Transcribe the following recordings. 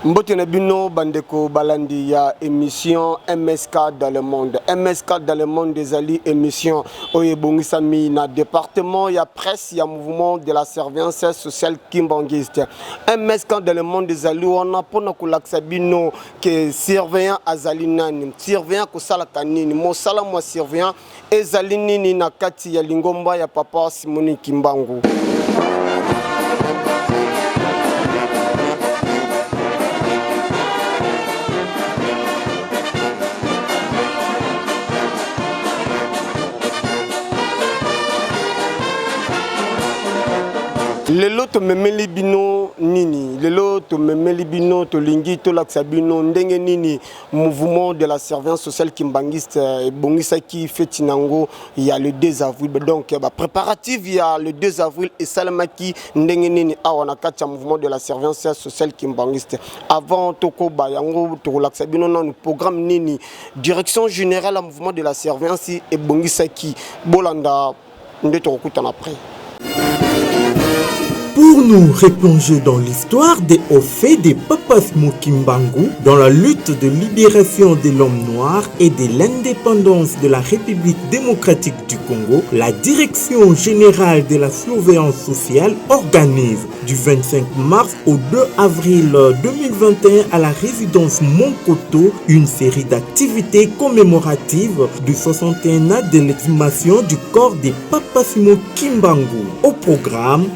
Mbotene bino bandeko balandi ya émission MSK dans le monde. MSK dans le monde des alliés émission oye bongisami na département ya presse ya mouvement de la serviance sociale kimbangiste. MSK dans le monde des alliés on a pona kulaksa bino que surveillant azali nani, surveillant ko sala kanini, mo sala mo surveillant ezali nini na kati ya lingomba ya papa Simoni Kimbangu. Lelo to memeli bino nini, lelo to memeli bino to lingi to laksabino ndenge nini mouvement de la serviance sociale kimbangiste bongisa qui fête nango il y a le 2 avril donc préparatif il y a le 2 avril et salamaki ndenge nini awana katia mouvement de la serviance sociale kimbangiste avant toko bayango to laksabino nan programme nini direction générale à mouvement de la serviance et bongisa qui bolanda ndeto kokutana après. Pour nous replonger dans l'histoire des hauts faits de Papa Simon Kimbangu, dans la lutte de libération de l'homme noir et de l'indépendance de la République démocratique du Congo, la Direction générale de la surveillance sociale organise du 25 mars au 2 avril 2021 à la résidence Monkoto une série d'activités commémoratives du 61 ans de l'exhumation du corps de Papa Simon Kimbangu. Au programme,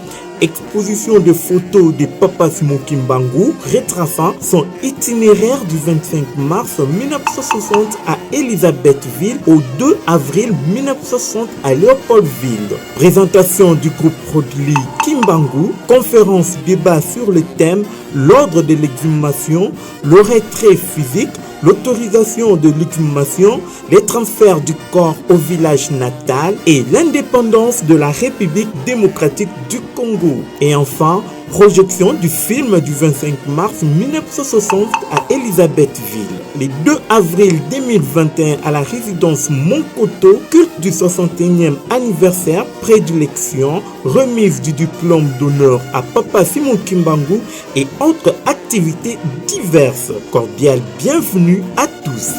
exposition de photos de Papa Simon Kimbangu retraçant son itinéraire du 25 mars 1960 à Elisabethville au 2 avril 1960 à Léopoldville. Présentation du groupe Rodli Kimbangu, conférence débat sur le thème l'ordre de l'exhumation, le retrait physique, l'autorisation de l'exhumation, les transferts du corps au village natal et l'indépendance de la République démocratique du Congo. Et enfin, projection du film du 25 mars 1960 à Elisabethville. Le 2 avril 2021 à la résidence Monkoto, culte du 61e anniversaire, prédilection, remise du diplôme d'honneur à Papa Simon Kimbangu et autres activités diverses. Cordial bienvenue à tous.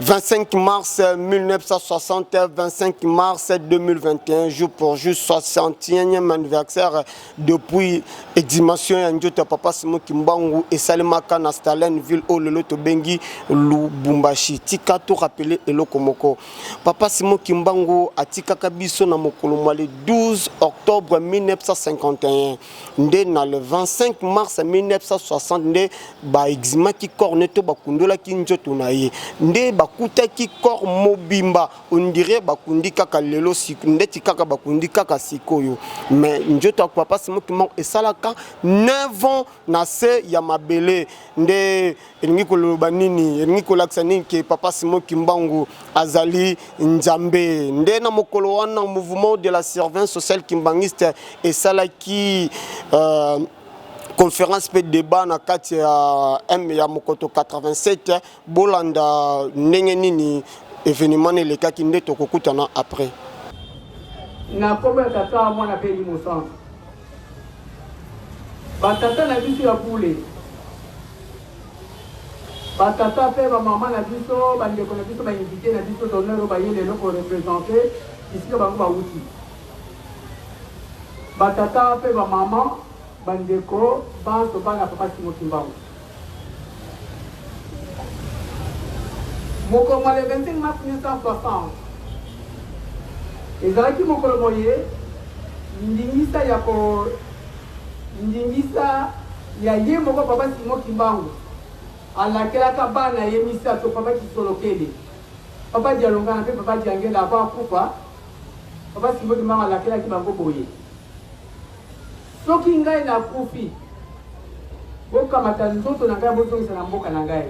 25 mars 1960, 25 mars 2021, jour pour jour, 61e anniversaire depuis exhumation de Papa Simon Kimbangu et Salimaka na Stalin ville au Loloto Bengi Lubumbashi. Tika to rappeler Elokomoko. Papa Simon Kimbangu a tika kabiso na mokolo le 12 octobre 1951. Nde na le 25 mars 1960 nde ba exhumaki corneto bakundola kinjoto na ye. Nde kutaki kor mobimba on dirait bakundi kaka lelo ndeti kaka bakundi kaka sikoyo mais njoto Papa Simon Kimbangu esalaka 9 ans na se ya mabele nde elingi koloba nini elingi kolakisa nini ke Papa Simon Kimbangu azali nzambe nde na mokolo wana mouvement de la surveillance sociale kimbangiste esalaki conférence pe débat na kati ya ya Mokoto 87 bolanda ndenge nini événement le kaki ndeto kokutana après na komba tata mwana pe ni mosantu batata na biso ya bule batata pe ba mama na biso bandeko na biso ba invité na biso d'honneur ba yele no ko représenter ici ba ba wuti batata pe ba mama bandeko banso bana Papa Simon Kimbangu mokolo le 25 mars 1960 ezalaki mokolo moye ndingisa ya ye moko Papa Simon Kimbangu alakelaka bana ye misato Papa Kisolokele Papa Dialonga na pe Papa Diangela aba kufa Papa Simon Kimbangu alakelaki bango boye soki ngai na kufi bokamata nzoto na ngai bozongisa na mboka na ngai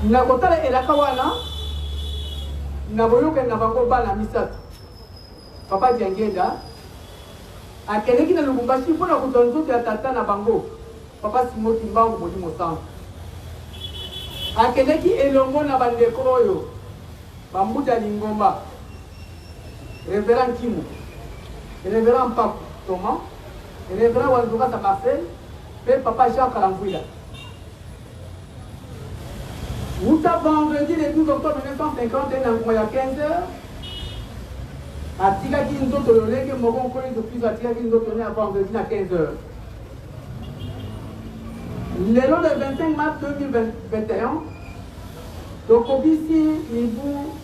na kotala elaka wana na boyoka na bango bana misato Papa Diangela akeleki na Lubumbashi mpona kozwa nzoto ya tata na bango Papa Simon Kimbangu Molimo Santu akeleki elongo na bandeko oyo bambuta lingomba Révérend Kimu Révérend Pape Thomas, révérend Wanzouka à Marseille, et papa Jacques Kalambouila. Outa vendredi le 12 octobre 1951, il y a 15h, à Tiga qui nous ont donné, que Mogon connaît depuis à Tiga qui nous ont donné à vendredi à 15h. Le long du 25 mars 2021, donc au ici, il vous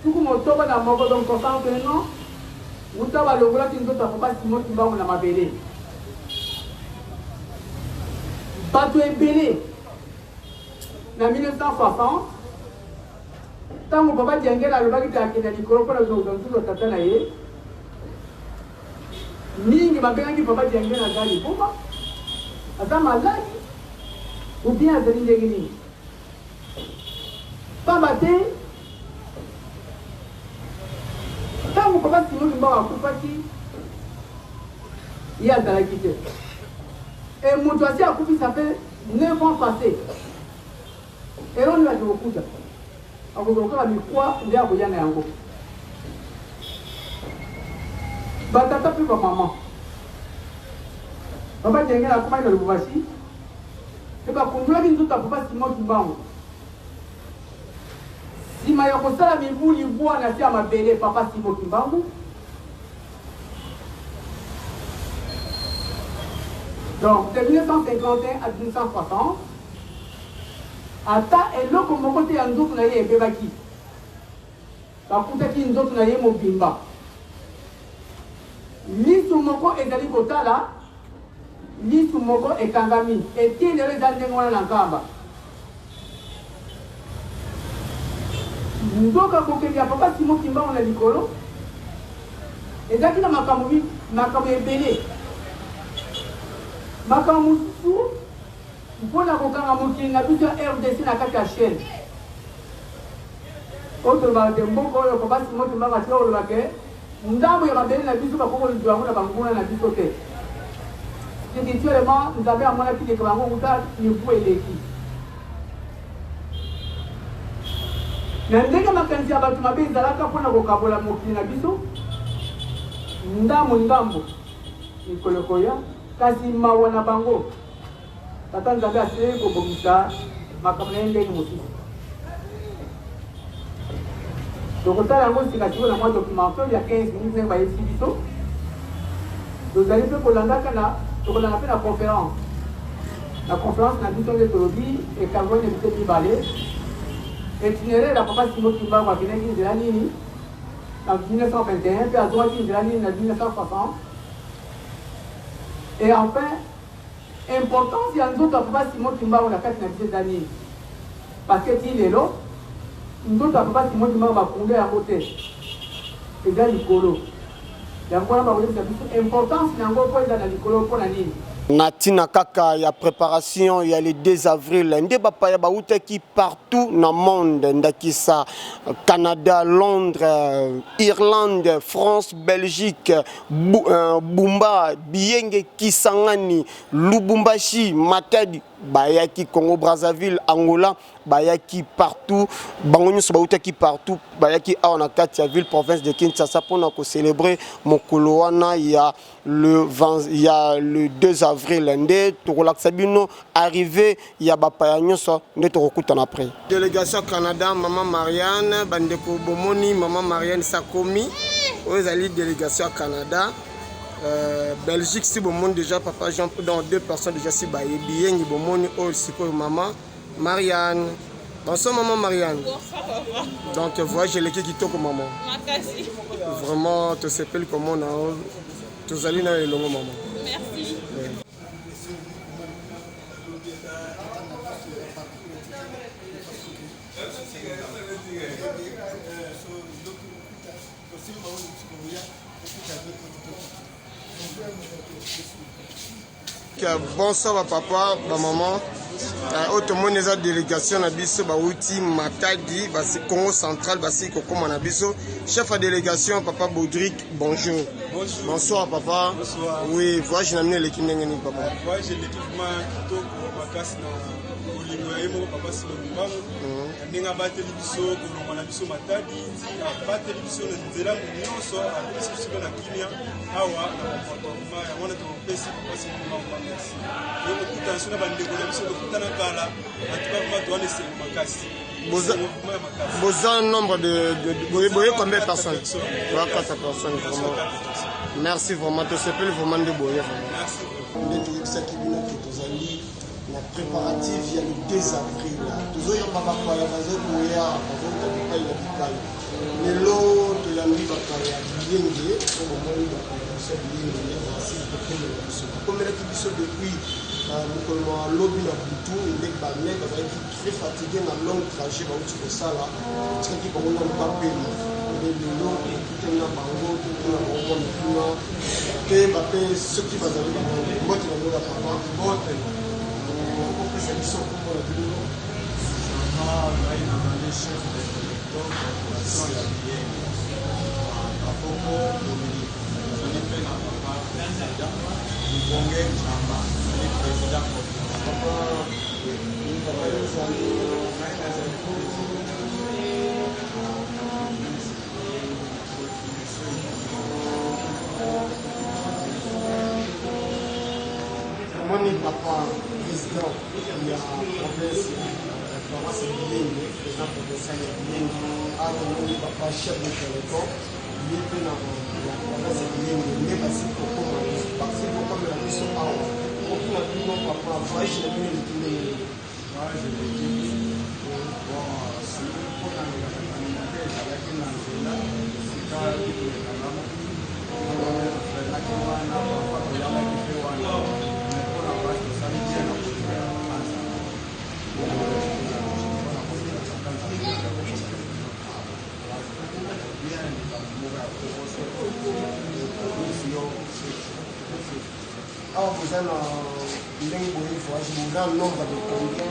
tout comme octobre dans Mogo, donc on sent que non, Outa va le voir qui nous ont pas Simon qui va on a ma bélé. Bateau est belé. En 1960, tant que papa Djangel a le bac de la Nicolo pour la zone de la Tatanaye, ni ma bien qui papa Djangel a gagné pour moi. À malade, ou bien à Zéline Degini. Pas batté, tant que papa Simon Kimba a coupé, il y a dans la quitté. Et mon dossier a coupé, ça fait 9 ans passés. Et on a dit au coup de a mis quoi il y a rien à go. Batata plus pour maman. Papa Djangel a commandé le voici. Et quand on doit tout à papa Simon Kimbango. Si ma yoko sala mi bouli bois na tia ma belle papa Simon Kimbango. Donc de 1951 à 1960. Ata eloko moko te ya nzoto na ye ebebaki bakutaki nzoto na ye mobimba lisu moko ezali kotala lisu moko ekangami etie lelo eza ndenge wana na nkamba nzoka kokeli ya papa Simon Kimbango na likolo ezalaki na makambo ebele makambo mosusu mpona kokanga mokili na biso ya RDC na kati ya chaîne oyo tolobaka te mboka oyo papa Simon Kimbango atika kolobake ndambo ya mabele na biso bakokolizwa yango na banguna na biso te spirituellement nzambe amonaki deke bango kuta nivu eleki na ndenge makanisi ya bato mabe ezalaka mpona kokabola mokili na biso ndambo mikolo koya kasi mawa na bango tata nzambe asili kobongisa makambo na ye ndenge mosusu tokotala yango sika sikoyo na mwa documentaire ya 15 minutes ndenge bayebisi biso tozali mpe kolandaka na tokolanda mpe na conférence na biso nde tolobi ekangoni ebite mibale itinéraire ya papa Simon Kimbango akendaki nzela nini na 1921 mpe azwaki nzela nini na 1960 et enfin importance ya nzoto ya papa Simon Kimbango na kati na biso eza nini parce que ti lelo nzoto ya papa Simon Kimbango bakunde yango te eza likolo yango wana bakolebisa biso importance na yango mpo eza na likolo mpona nini Natina kaka ya préparation ya le 2 avril nde bapaya bautaki partout na monde ndakisa Canada, Londres, Irlande, France, Belgique, Bumba, Bienge, Kisangani, Lubumbashi, Matadi, bayaki Congo Brazzaville, Angola, bayaki partout, bangonyo so bautaki partout, bayaki a na kati ya ville province de Kinshasa pour ko célébrer mokolo wana ya le 2 avril nde tokolakisa bino arrivé ya bapaya nyonso nde tokokutana après. Délégation Canada, maman Marianne bandeko bomoni, maman Marianne Sakomi ozali délégation Canada. Belgique si bon monde déjà papa Jean dans 2 personnes déjà si baye bien ni bon monde aussi pour maman Marianne. Bonsoir maman Marianne. Donc voilà j'ai l'équipe qui toque maman. Vraiment te s'appelle comme on a tous allés dans le long maman. Merci. Bonsoir papa, maman. Tout le monde est en délégation na biso bauti Matadi, basi Congo central, basi Kokoma na biso. Chef de délégation papa Baudric, bonjour. Bonjour. Bonsoir papa. Bonsoir. Oui, voilà j'ai amené l'équipe n'engeni papa. Moi j'ai l'équipement Kitoko Makasi na bolingo ya ye moko papa Simon Kimbangu ndenge abateli biso kolonga na biso matadi abateli biso na nzela nyonso apesi biso na kimia awa na comportement yango wana tokopesi papa Simon Kimbangu merci yo kokutana so na bandeko na biso kokutana kala atuka vraiment towana esengo makasi. Vous avez un nombre de combien de personnes? 4 personnes, vraiment. Merci vraiment, tu sais plus vraiment de boyer. Merci. La préparatif, il y a le 2 avril. Toujours, il y a pas de boyer, mais l'autre, il y a le depuis lobby na butu ndek ba mec bazaki très fatigué na long trajet ba uti kosala tiki bango na bapeli lelo kitena bango kitena bango na te bape soki bazali mbote na lola papa mbote ko pesa biso ko la bilo na ina na les chefs donc ça ya bien apoko ni pena papa Bonge Chamba, le président Moni papa président il y a province province Bilingue, président provincial Bilingue, a moni papa chef de télécom, il est dans la province Bilingue, mais parce que parce que comme la mission a aucun opinion papa voyage la bien de je l'ai dit bon si pour la avec une angela c'est quand il est alors vous avez un voyage, vous avez un nombre de combien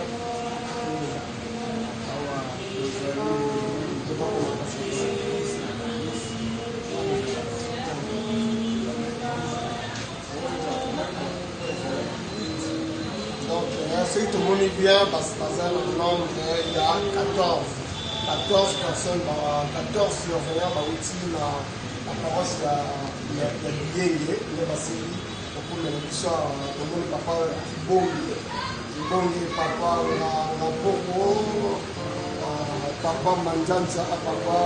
donc si tout le monde est bien, parce que le nombre il y a 14 personnes, 14 surveillants la paroisse il y a Biengue, il y a Bassili. Tomoni papa bongi papa na poko papa manjanza papa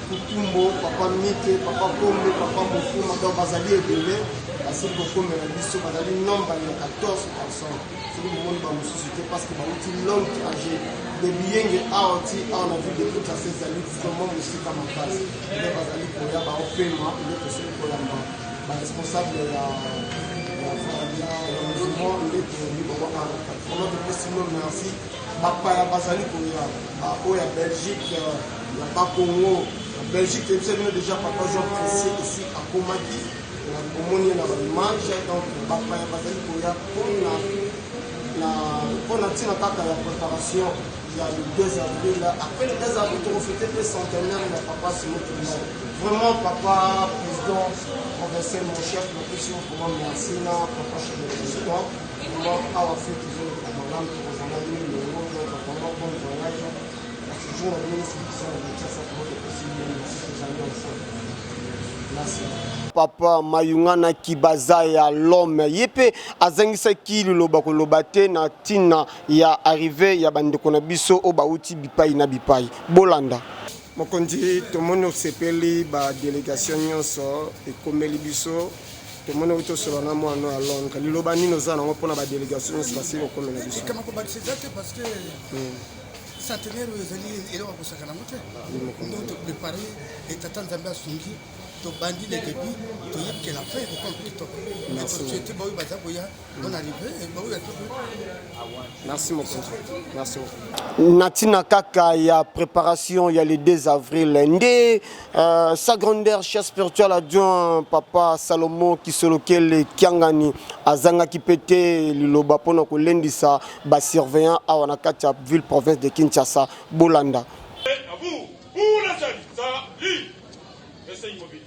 kutumbo papa mike papa kombe papa mofuma donc bazali ebele basili kokomela biso bazali nombre ya 14 personnes soki momoni bamosusu te parce que bauti long trajet de Biengue aoti awa na ville de Kinshasa ezali vraiment mosika makasi nde bazali koya baopema nde tosili kolamba responsable ya mouvement merci bapaya bazali koya oyo ya Belgique ya bakongo Belgique ebisabino déjà papa Jean Pressier ici akomaki omoni na baimage donc bapaya bazali koya mpona ntina kaka ya préparation ya le 2 avril après le 2 avril tokofete mpe centenaire ya papa Simon Kimbangu vraiment papa président provincial mon chef la question vraiment merci na papa chef de président vraiment awa fait toujours de madame tozana ni le roi vraiment bon voyage toujours la ministre qui sont de ça pour le possible merci papa mayungana kibaza ya l'homme yepe azangisaki liloba koloba te na ntina ya arrivé ya bandeko na biso o bauti bipai na bipai bolanda mokonzi tomoni osepeli badélégation nyonso ekomeli biso tomoni oyo tosolola na mwana ya londres liloba nini oza nango mpona badélégation nyonso basili kokomela biso parce que centenaire oyo ezali eloko akosaka nango te donc toprépare etata nzambe asungi tobandi le début toyebi ke la fin ekokompe kitoko société baoyo baza koya on arrivé baoyo merci mokonzi merci na ntina kaka ya préparation ya le 2 avril nde sa grandeur chef spirituel adjoint papa Salomo Kisolokele Kiangani azangaki pete liloba mpona kolendisa basurveillant awa na kati ya ville province de Kinshasa bolanda à vous pour la salle salut restez immobile.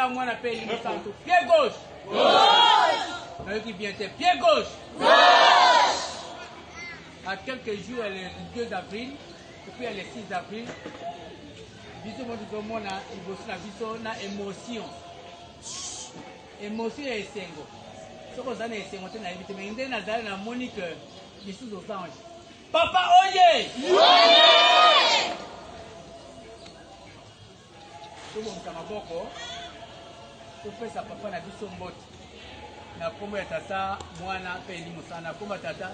tata moi na pays Monsanto. Pied gauche. Gauche. Qui vient pied gauche. Gauche. À quelques jours, le 2 avril, et puis le 6 avril, biso mo tout monde na ibosi na biso na émotion. Émotion et esengo. Ce qu'on a na esengo te na éviter mais ndé na zala na Monique biso aux anges. Papa oye! Oye! Tout mon kamaboko. Tout fait sa papa na biso mbote. Na kombo ya tata mwana pe elimu sana komba tata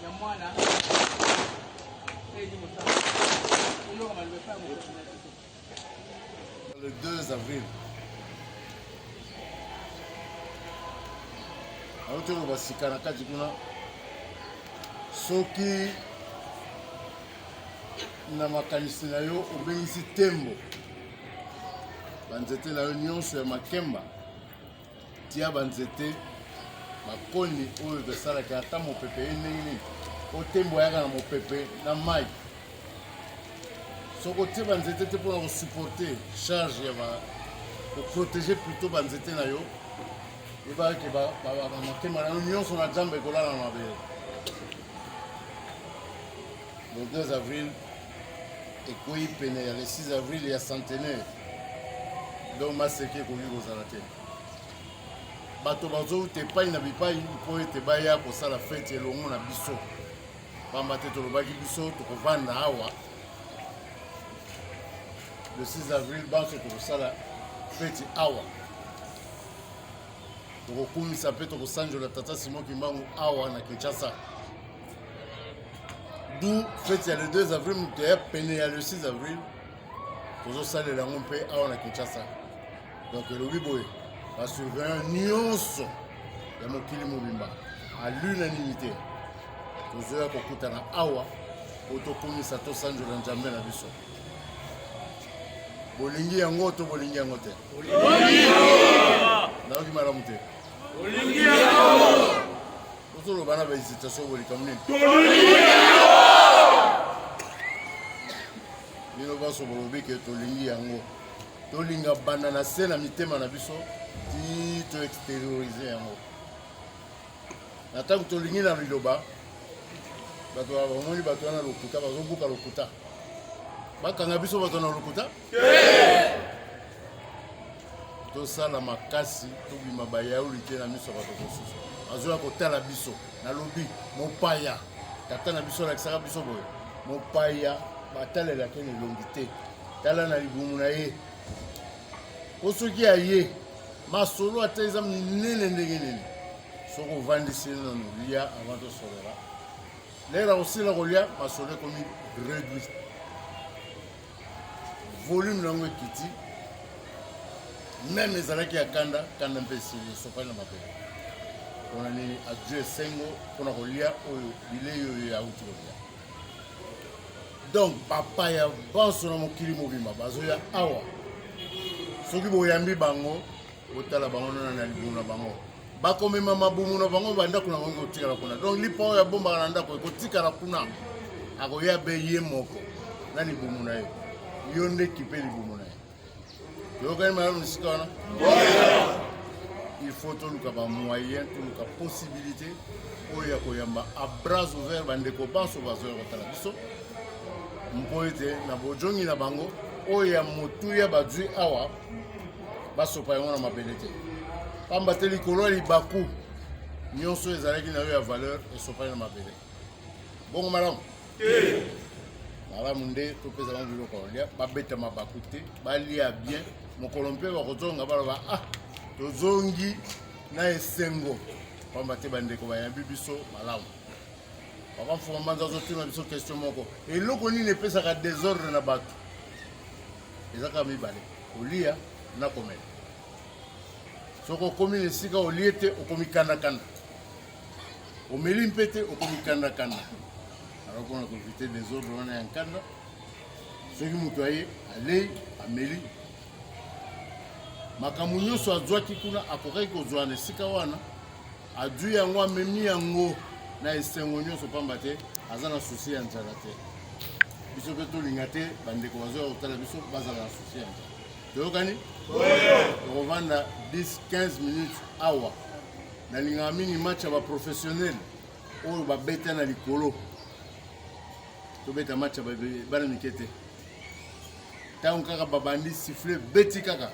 ya mwana pe elimu sana. Le 2 avril. Aotelo basika na kati kuna soki na makanisi na yo obengisi tembo banzete na yo nyonso ya makemba tia banzete bakoni oyo tosalaka ata mopepe ye ndenge nini otembo ayaka na mopepe na mai soki otie banzete te mpona kosupporte charge ya koprotege plutôt banzete na yo ebaki makemba na yo nyonso na jambe ekolala na mabele. Le 2 avril ekoyi pene ya le 6 avril ya centenaire donc maseke ekoki kozala te bato bazouta epai na bipai mpo ete baya kosala fete elongo na biso pamba te tolobaki biso tokovanda awa le 6 avril banso tokosala fete awa tokokumisa mpe tokosanjola tata Simon Kimbangu awa na Kinshasa. D'où fête le 2 avril mutu ya pene ya le 6 avril tozosalela yango mpe awa na Kinshasa. Donc elobi boye basurveillant nyonso ya mokili mobimba à l'unanimité tozoya kokutana awa po tokumisa tosanjola nzambe na biso. Bolingi yango to bolingi yango te? Naoki malamu te? Bolingi yango! Tozoloba na bahesitation bolika munini? Bino baso bolobi ke tolingi yango tolinga banda na se na mitema na biso ti to extérioriser yango na tango tolingi na liloba bato bamoni bato wana lokuta bazobuka lokuta bakanga biso bato na lokuta tosala makasi tobima bayauli te na miso bato mosusu azoya kotala biso nalobi mopaya tata na biso alakisaka biso boye mopaya batalelaki elongi te tala na libumu na ye po soki aye masolo ata eza minene ndenge nini soki ovandisi nano lia avant tosolela lera osila kolia masolo ekomi réduit volume nango ekiti meme ezalaki ya kanda mpe esili esopani na mapele mpona nini adieu esengo mpona kolia oyo bilei oyo yauti kolia. Donc papa ya banso na mokili mobimba bazoya awa soki boyambi bango otala bango na libumu na bango bakomema mabumu na bango bandako na bango kotikala kuna donc lipa oyo abombaka na ndako ekotikala kuna akoya be ye moko na libumu na ye yo nde kipe libumu na ye toyokani malamu esika wana il faut toluka bamoyen toluka possibilité oyo ya koyamba a bras ouvert bandeko banso bazoya kotala biso mpo ete na bojongi na bango oyo ya motuya bazwi awa basopa yango na mabele te pamba te likolo ya libaku nyonso ezalaki na yo ya valeur esopani na mabele bongo malamu malamu nde topesa bango biloko kolia babeta mabaku te balia bien mokolo mpe bakozonga baloba tozongi na esengo pamba te bandeko bayambi biso malamu papa mfuma manza azotima biso question moko eloko nini epesaka désordre na bato ezaka mibale kolia na komela soki okomi na esika olie te okomi kandakanda omeli mpe te okomi kandakanda alors mpona koevite désordre wana ya nkanda soki moto aye alei ameli makambo nyonso azwaki kuna akokaki kozwa na esika wana adwi yango amemi yango na esengo nyonso pamba te aza na susi ya nzala te biso mpe tolinga te bandeko bazoya kotala biso bazala na susi ya nzala toyokani tovanda 10-15 minutes awa nalingaka mingi match ya baprofessionnel oyo babeta na likolo tobeta match ya bana mike te ntango kaka babandi siffle beti kaka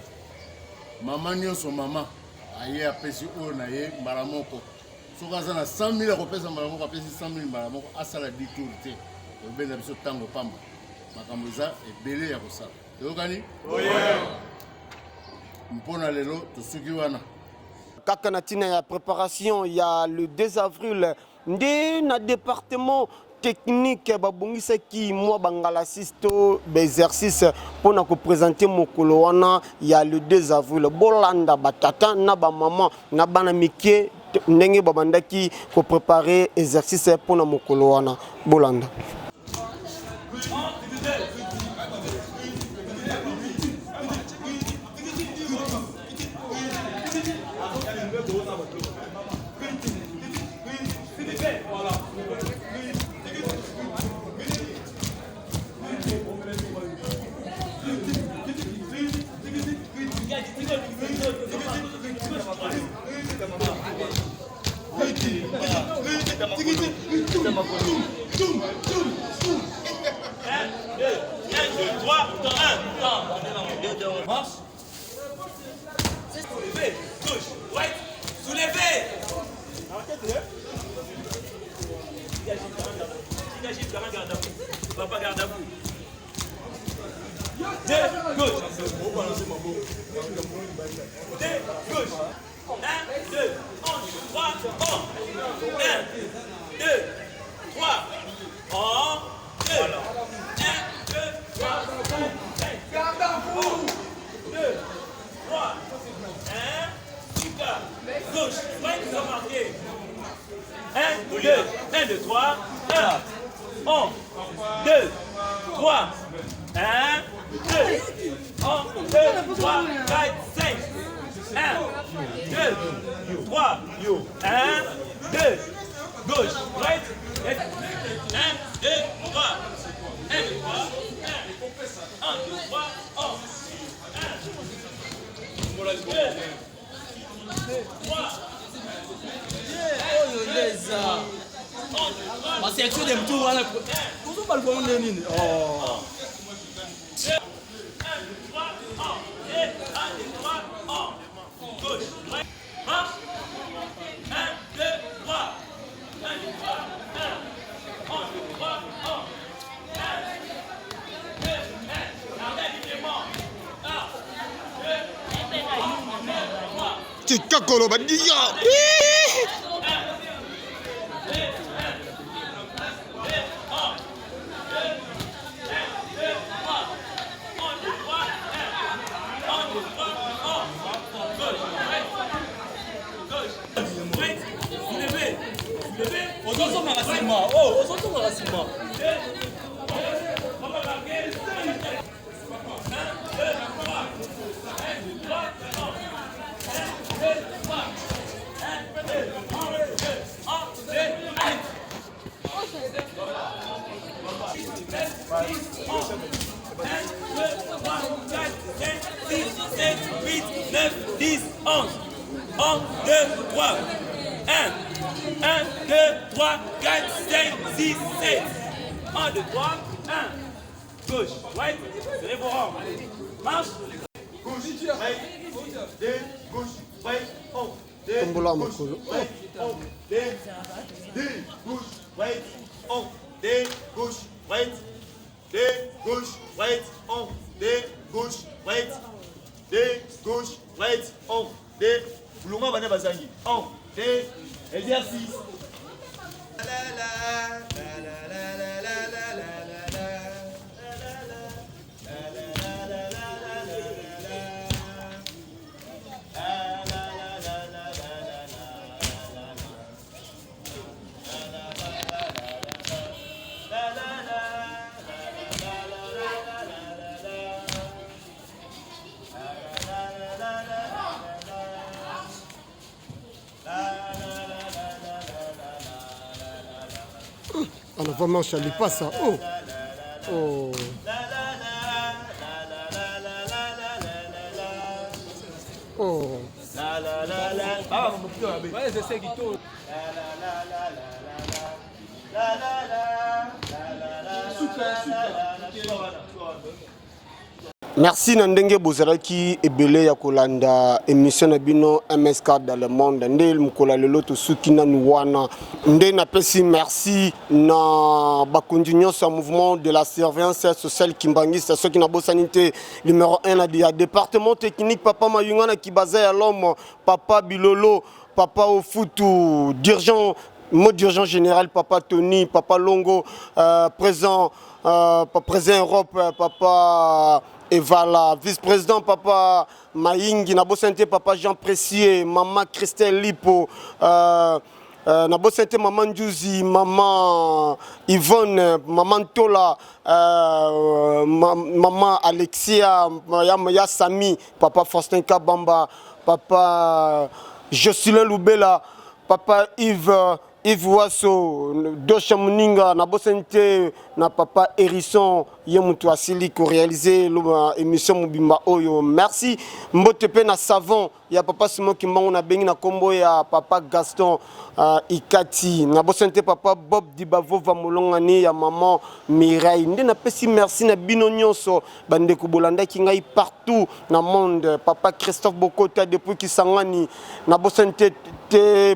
mama nyonso mama aye apesi oyo na ye mbala moko soki aza na 100 000 akopesa mbala moko apesi 100 000 mbala moko asala 10 tour te tobenda biso ntango pamba makambo eza ebele ya kosala toyokani mpona lelo tosuki wana kaka na ntina ya préparation ya le 2 avril nde na département technique babongisaki mwa bangalasiste baexercice mpona koprésente mokolo wana ya le 2 avril bolanda batata na bamama na bana mike ndenge babandaki koprépare exercice mpona mokolo wana bolanda Papa, garde à vous. Gauche. 1, 2, 3, 1, 2, 3, 1, 2, 3, garde à vous. 2, 3, 1, super. Gauche, ouais, ils ont marqué. 1, 2, 3, 1, 2, 3, 1, 2, 3, 4, 5, 1, 2, 3, 1, 2, gauche, right, 1, 2, 3, 1, 2, 3, 1, 2, 3, 3, ma section de mtu wana kuzo balikuwa nini oh Kakolo badia. Gauche, right, c'est les rangs. Marche. Gauche, right, 2, gauche, right, 1, 2, gauche, right, 1, 2, 2, gauche, right, 1, 2, gauche, right, 2, gauche, right, 1, 2, gauche, right, 2, gauche, right, 1, 2, Bouloma Bane Bazangi, 1, 2, exercice. On a vraiment chalé pas ça. Oh. Oh. Oh. La la la la. Ah, mon petit homme. Ouais, c'est ça qui tourne. La la la la la la la. Merci Nandenge Bozaraki ebele ya kolanda émission na bino MSK dans le monde nde mkola lelo to sukina nuwana nde na pesi merci na bakonzi nyonso mouvement de la surveillance sociale kimbangista ceux qui na bosanité numéro 1 na dia département technique papa Mayunga na Kibaza ya l'homme papa Bilolo papa Ofutu dirigeant mode d'urgent général papa Tony papa Longo présent Europe papa Evala, vice-président Papa Maïngi, Nabo Santé Papa Jean Précier, Maman Christelle Lipo, Nabo Santé Maman Djouzi, Maman Yvonne, Maman Tola, Maman Alexia, Yaya Sami, Papa Faustin Kabamba, Papa Jocelyn Loubela, Papa Yves Wasso, Doshamuninga, Nabo Santé, na Papa Hérisson, Yemutu Asili, qui réalisé l'émission Mubimba Oyo. Merci. Mbotepe na savon, ya Papa Simo Kimbango na bengi na kombo ya Papa Gaston Ikati. Nabo Santé Papa Bob Dibavo Vamolongani, ya Maman Mireille. Nde na pesi merci na bino nyonso, bande kubolanda ki ngai partout na monde. Papa Christophe Bokota depuis Kisangani. Nabo Santé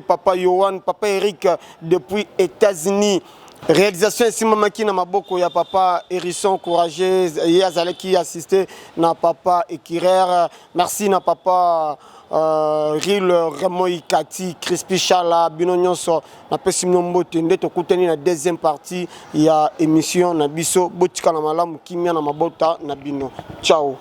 Papa Yohan, Papa Eric depuis États-Unis. Réalisation ici Mamaki na maboko ya Papa Hérisson courageux Yazale qui assisté na Papa Ekirer. Merci na Papa Ril Raymond Ikati Crispy Chala bino nyonso na pesi mnombote nde tokutani na deuxième partie ya émission na biso botika na malamu kimia na mabota na bino. Ciao.